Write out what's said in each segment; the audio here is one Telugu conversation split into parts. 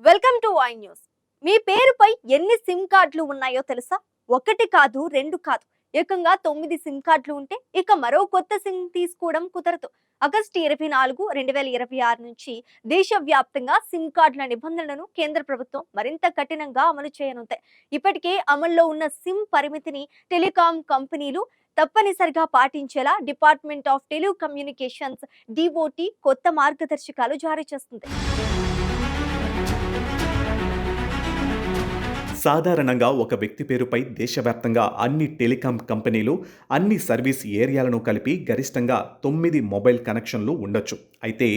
Welcome to i news. మీ పేరుపై ఎన్ని సిమ్ కార్డులు ఉన్నాయో తెలుసా? ఒకటి కాదు, రెండు కాదు, ఏకంగా 9 సిమ్ కార్డులు ఉంటే ఇక మరో కొత్త సిమ్ తీసుకోవడం కుదరదు. ఆగస్టు 24, 2026 నుంచి దేశవ్యాప్తంగా సిమ్ కార్డుల నిబంధనలను కేంద్ర ప్రభుత్వం మరింత కఠినంగా అమలు చేయనుంది. ఇప్పటికే అమల్లో ఉన్న సిమ్ పరిమితిని టెలికాం కంపెనీలు తప్పనిసరిగా పాటించేలా డిపార్ట్మెంట్ ఆఫ్ టెలికమ్యూనికేషన్స్ డిఓటి కొత్త మార్గదర్శకాలు జారీ చేస్తుంది. సాధారణంగా ఒక వ్యక్తి పేరుపై దేశవ్యాప్తంగా అన్ని టెలికాం కంపెనీలు, అన్ని సర్వీస్ ఏరియాలను కలిపి గరిష్టంగా 9 మొబైల్ కనెక్షన్లు ఉండొచ్చు. అయితే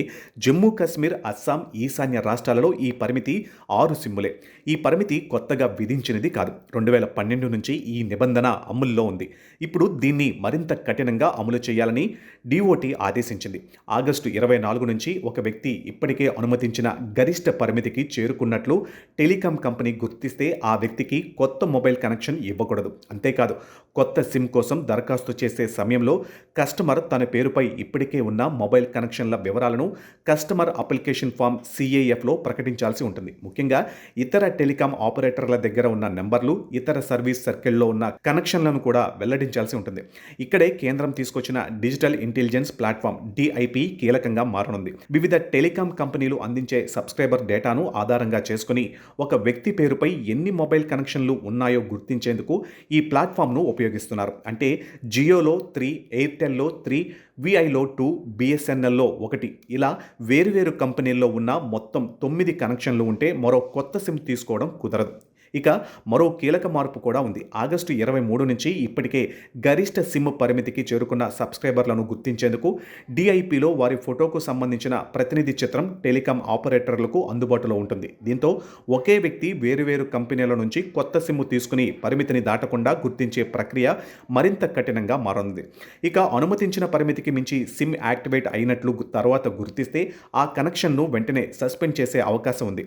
జమ్మూ కాశ్మీర్, అస్సాం, ఈశాన్య రాష్ట్రాలలో ఈ పరిమితి 6 సిమ్ములే. ఈ పరిమితి కొత్తగా విధించినది కాదు. 2012 నుంచి ఈ నిబంధన అమల్లో ఉంది. ఇప్పుడు దీన్ని మరింత కఠినంగా అమలు చేయాలని డిఓటి ఆదేశించింది. ఆగస్టు 24 నుంచి ఒక వ్యక్తి ఇప్పటికే అనుమతించిన గరిష్ట పరిమితికి చేరుకున్నట్లు టెలికాం కంపెనీ గుర్తిస్తే ఆ వ్యక్తికి కొత్త మొబైల్ కనెక్షన్ ఇవ్వకూడదు. అంతేకాదు, కొత్త సిమ్ కోసం దరఖాస్తు చేసే సమయంలో కస్టమర్ తన పేరుపై ఇప్పటికే ఉన్న మొబైల్ కనెక్షన్ల వివరాలను కస్టమర్ అప్లికేషన్ ఫామ్ CAFలో ప్రకటించాల్సి ఉంటుంది. ముఖ్యంగా ఇతర టెలికాం ఆపరేటర్ల దగ్గర ఉన్న నెంబర్లు, ఇతర సర్వీస్ సర్కిల్లో ఉన్న కనెక్షన్లను కూడా వెల్లడించాల్సి ఉంటుంది. ఇక్కడే కేంద్రం తీసుకొచ్చిన డిజిటల్ ఇంటెలిజెన్స్ ప్లాట్ఫామ్ DIP కీలకంగా మారనుంది. వివిధ టెలికాం కంపెనీలు అందించే సబ్స్క్రైబర్ డేటాను ఆధారంగా చేసుకుని ఒక వ్యక్తి పేరుపై ఎన్ని మొబైల్ కనెక్షన్లు ఉన్నాయో గుర్తించేందుకు ఈ ప్లాట్ఫామ్ను ఉపయోగిస్తున్నారు. అంటే జియోలో 3, ఎయిర్టెల్లో 3, విఐలో 2, BSNLలో 1 ఇలా వేరువేరు కంపెనీల్లో ఉన్న మొత్తం 9 కనెక్షన్లు ఉంటే మరో కొత్త సిమ్ తీసుకోవడం కుదరదు. ఇక మరో కీలక మార్పు కూడా ఉంది. ఆగస్టు 23 నుంచి ఇప్పటికే గరిష్ట సిమ్ పరిమితికి చేరుకున్న సబ్స్క్రైబర్లను గుర్తించేందుకు DIPలో వారి ఫోటోకు సంబంధించిన ప్రతినిధి చిత్రం టెలికాం ఆపరేటర్లకు అందుబాటులో ఉంటుంది. దీంతో ఒకే వ్యక్తి వేరువేరు కంపెనీల నుంచి కొత్త సిమ్ తీసుకుని పరిమితిని దాటకుండా గుర్తించే ప్రక్రియ మరింత కఠినంగా మారనుంది. ఇక అనుమతించిన పరిమితికి మించి సిమ్ యాక్టివేట్ అయినట్లు తర్వాత గుర్తిస్తే ఆ కనెక్షన్ను వెంటనే సస్పెండ్ చేసే అవకాశం ఉంది.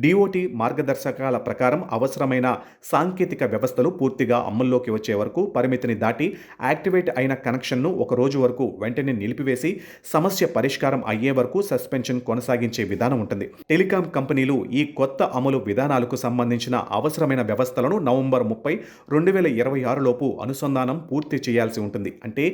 DOT మార్గదర్శకాల ప్రకారం అవసరమైన సాంకేతిక వ్యవస్థలు పూర్తిగా అమల్లోకి వచ్చే వరకు పరిమితిని దాటి యాక్టివేట్ అయిన కనెక్షన్ను ఒక రోజు వరకు వెంటనే నిలిపివేసి సమస్య పరిష్కారం అయ్యే వరకు సస్పెన్షన్ కొనసాగించే విధానం ఉంటుంది. టెలికాం కంపెనీలు ఈ కొత్త అమలు విధానాలకు సంబంధించిన అవసరమైన వ్యవస్థలను నవంబర్ 30, 2026 లోపు అనుసంధానం పూర్తి చేయాల్సి ఉంటుంది. అంటే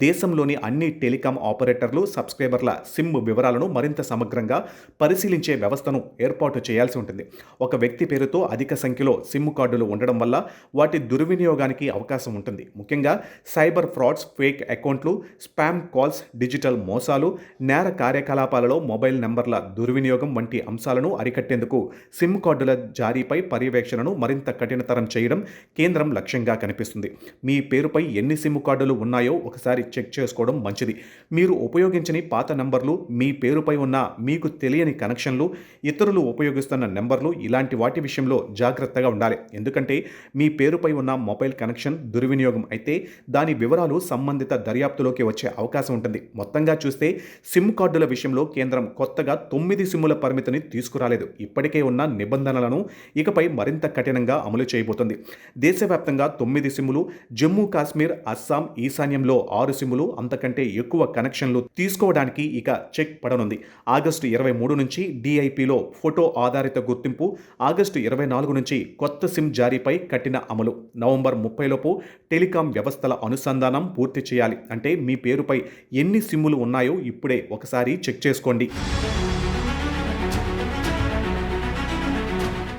దేశంలోని అన్ని టెలికాం ఆపరేటర్లు సబ్స్క్రైబర్ల సిమ్ వివరాలను మరింత సమగ్రంగా పరిశీలించే వ్యవస్థను ఏర్పాటు చేయాల్సి ఉంటుంది. ఒక వ్యక్తి పేరుతో అధిక సంఖ్యలో సిమ్ కార్డులు ఉండడం వల్ల వాటి దుర్వినియోగానికి అవకాశం ఉంటుంది. ముఖ్యంగా సైబర్ ఫ్రాడ్స్, ఫేక్ అకౌంట్లు, స్పామ్ కాల్స్, డిజిటల్ మోసాలు, నేర కార్యకలాపాలలో మొబైల్ నెంబర్ల దుర్వినియోగం వంటి అంశాలను అరికట్టేందుకు సిమ్ కార్డుల జారీపై పర్యవేక్షణను మరింత కఠినతరం చేయడం కేంద్రం లక్ష్యంగా కనిపిస్తుంది. మీ పేరుపై ఎన్ని సిమ్ కార్డులు ఉన్నాయో ఒకసారి చెక్ చేసుకోవడం మంచిది. మీరు ఉపయోగించని పాత నెంబర్లు, మీ పేరుపై ఉన్న మీకు తెలియని కనెక్షన్లు, ఇతరులు ఉపయోగిస్తున్న నెంబర్లు ఇలాంటి వాటి విషయంలో జాగ్రత్తగా ఉండాలి. ఎందుకంటే మీ పేరుపై ఉన్న మొబైల్ కనెక్షన్ దుర్వినియోగం అయితే దాని వివరాలు సంబంధిత దర్యాప్తులోకి వచ్చే అవకాశం ఉంటుంది. మొత్తంగా చూస్తే సిమ్ కార్డుల విషయంలో కేంద్రం కొత్తగా 9 సిమ్ముల పరిమితిని తీసుకురాలేదు. ఇప్పటికే ఉన్న నిబంధనలను ఇకపై మరింత కఠినంగా అమలు చేయబోతుంది. దేశవ్యాప్తంగా 9 సిమ్ములు, జమ్మూ కాశ్మీర్, అస్సాం, ఈశాన్యంలో 6 సిమ్ములు, అంతకంటే ఎక్కువ కనెక్షన్లు తీసుకోవడానికి ఇక చెక్ పడనుంది. ఆగస్టు 23 నుంచి DIPలో ఫోటో ఆధారిత గుర్తింపు, ఆగస్టు 24 నుంచి కొత్త సిమ్ జారీపై కఠిన అమలు, నవంబర్ 30 లోపు టెలికాం వ్యవస్థల అనుసంధానం పూర్తి చేయాలి. అంటే మీ పేరుపై ఎన్ని సిమ్ములు ఉన్నాయో ఇప్పుడే ఒకసారి చెక్ చేసుకోండి.